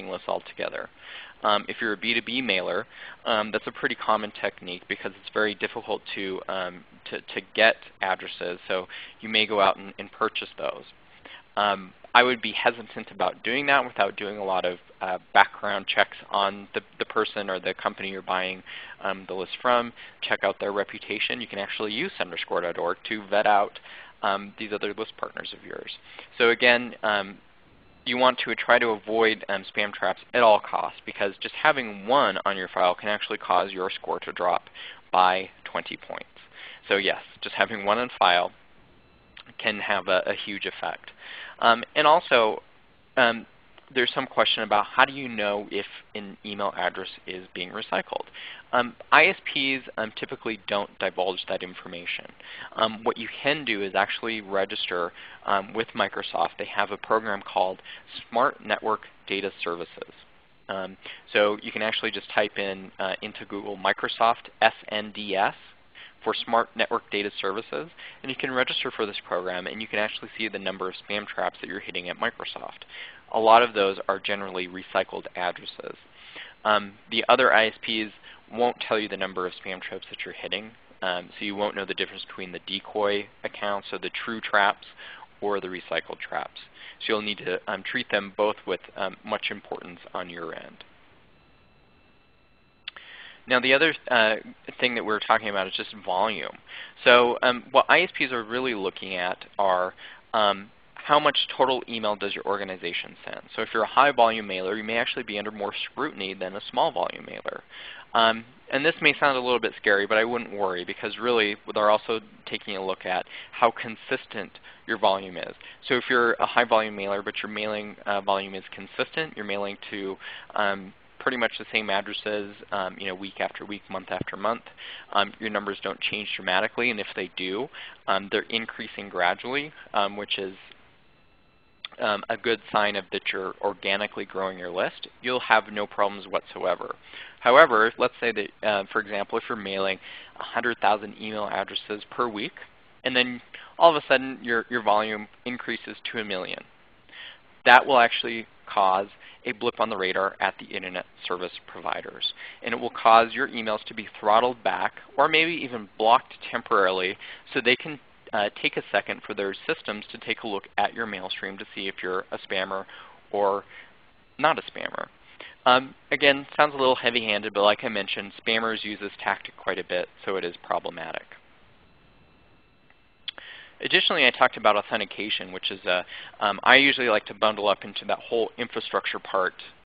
missing lists altogether. If you're a B2B mailer, that's a pretty common technique because it's very difficult to get addresses, so you may go out and purchase those. I would be hesitant about doing that without doing a lot of background checks on the person or the company you're buying the list from. Check out their reputation. You can actually use senderscore.org to vet out these other list partners of yours. So again, you want to try to avoid spam traps at all costs, because just having one on your file can actually cause your score to drop by 20 points. So yes, just having one on file can have a huge effect. And also, there's some question about how do you know if an email address is being recycled. ISPs typically don't divulge that information. What you can do is actually register with Microsoft. They have a program called Smart Network Data Services. So you can actually just type in into Google Microsoft SNDS for Smart Network Data Services, and you can register for this program, and you can actually see the number of spam traps that you're hitting at Microsoft. A lot of those are generally recycled addresses. The other ISPs won't tell you the number of spam traps that you're hitting, so you won't know the difference between the decoy accounts, so the true traps, or the recycled traps. So you'll need to treat them both with much importance on your end. Now the other thing that we're talking about is just volume. So what ISPs are really looking at are how much total email does your organization send. So if you're a high volume mailer, you may actually be under more scrutiny than a small volume mailer. And this may sound a little bit scary, but I wouldn't worry, because really they're also taking a look at how consistent your volume is. So if you're a high volume mailer but your mailing volume is consistent, you're mailing to pretty much the same addresses week after week, month after month, your numbers don't change dramatically, and if they do, they're increasing gradually, which is a good sign of that you're organically growing your list. You'll have no problems whatsoever. However, let's say that, for example, if you're mailing 100,000 email addresses per week, and then all of a sudden your volume increases to 1 million, that will actually cause a blip on the radar at the internet service providers. And it will cause your emails to be throttled back, or maybe even blocked temporarily, so they can take a second for their systems to take a look at your mail stream to see if you're a spammer or not a spammer. Again, sounds a little heavy-handed, but like I mentioned, spammers use this tactic quite a bit, so it is problematic. Additionally, I talked about authentication, which is I usually like to bundle up into that whole infrastructure part